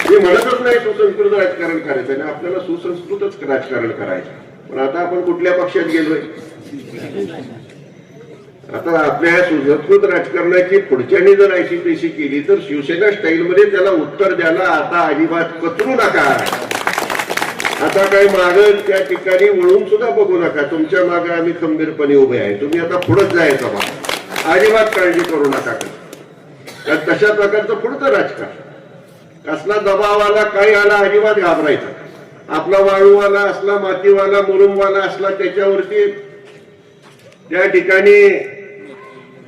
मी म्हणतच नाही सुसंस्कृत राजकारण करायचं आणि आपल्याला सुसंस्कृतच राजकारण करायचं. पण आता आपण कुठल्या पक्षात गेलोय? आता आपल्या सुसंस्कृत राजकारणाची पुढच्यानी जर ऐशी केली तर शिवसेना स्टाईल मध्ये त्याला उत्तर द्यायला आता अजिबात कचरू नका. आता काही मागं त्या ठिकाणी वळून सुद्धा बघू नका. तुमच्या मागे आम्ही खंबीरपणे उभे आहे. तुम्ही आता पुढेच जायचं बा, अजिबात काळजी करू नका. कारण तशा प्रकारचं पुढचं राजकारण कसला दबावाला काही आला अजिबात घाबरायचा. आपला वाळूवाला असला, मातीवाला, मुरुमवाला असला, त्याच्यावरती त्या ठिकाणी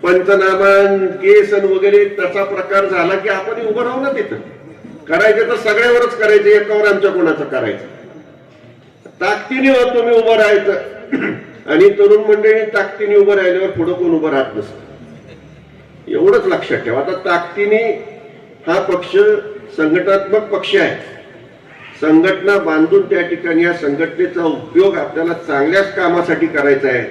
पंचनामान केसन वगैरे तसा प्रकार झाला की आपण उभं राहू ना. तिथं करायचं तर सगळ्यावरच करायचं, एकावर आमच्या कोणाचं करायचं. ताकदीने तुम्ही उभं राहायचं आणि तरुण मंडळी ताकदीने उभं राहिल्यावर पुढे कोण उभं राहत नसतं. एवढंच लक्षात ठेवा. आता ताकदीने हा पक्ष संघटनात्मक पक्ष आहे. संघटना बांधून त्या ठिकाणी या संघटनेचा उपयोग आपल्याला चांगल्याच कामासाठी करायचा आहे,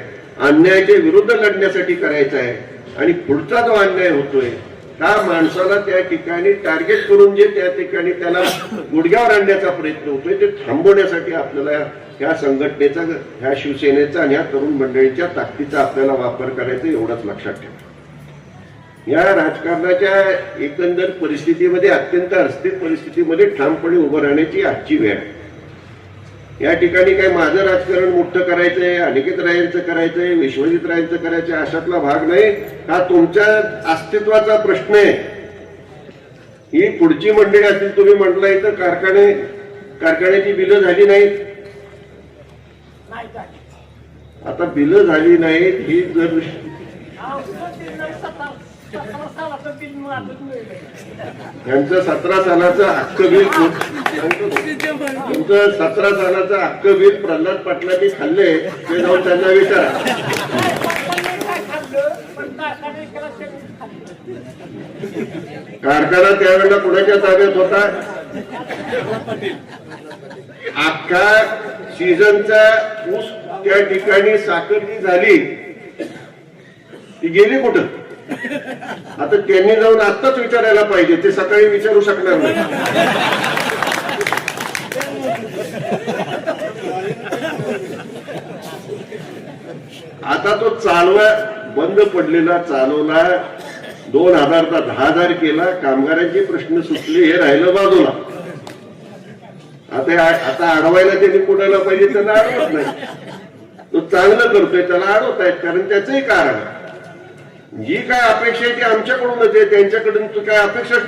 अन्यायाच्या विरुद्ध लढण्यासाठी करायचा आहे. आणि पुढचा जो अन्याय होतोय त्या माणसाला त्या ठिकाणी टार्गेट करून जे त्या ठिकाणी त्याला गुडघ्यावर आणण्याचा प्रयत्न होतोय ते थांबवण्यासाठी आपल्याला ह्या संघटनेचा, ह्या शिवसेनेचा आणि ह्या तरुण मंडळीच्या ताकदीचा आपल्याला वापर करायचा, एवढंच लक्षात ठेवा. या राजकारणाच्या एकंदर परिस्थितीमध्ये, अत्यंत अस्थिर परिस्थितीमध्ये ठामपणे उभं राहण्याची आजची वेळ आहे. या ठिकाणी काय माझं राजकारण मोठं करायचंय, अनिकेत रायांचं करायचंय, विश्वजित रायांचं करायचंय अशातला भाग नाही. हा तुमच्या अस्तित्वाचा प्रश्न आहे. ही पुढची मंडळी असतील, तुम्ही म्हटलंय तर कारखान्याची बिलं झाली नाहीत. आता बिलं झाली नाहीत ही जर त्यांचं 17 सालाचं हक्क बिल, तुमचं 17 सालाचं हक्क बिल प्रल्हाद पाटलांनी खाल्ले ते जाऊन त्यांना विचारा. कारखाना त्यावेळेला कुणाच्या ताब्यात होता? अख्खा सीझनचा ऊस त्या ठिकाणी साखर जी झाली ती गेली कुठं? आता त्यांनी जाऊन आत्ताच विचारायला पाहिजे, ते सकाळी विचारू शकणार नाही. आता तो चालवा बंद पडलेला चालवला, 2000 चा 10,000 केला, कामगारांचे प्रश्न सुटले, हे राहिलं बाजूला. आता अडवायला त्यांनी कोणाला पाहिजे, त्याला अडवत नाही. तो चांगलं करतोय त्याला अडवतायत, कारण त्याचंही कारण आहे. जी काय अपेक्षा आहे ती आमच्याकडूनच आहे, त्यांच्याकडून काय अपेक्षा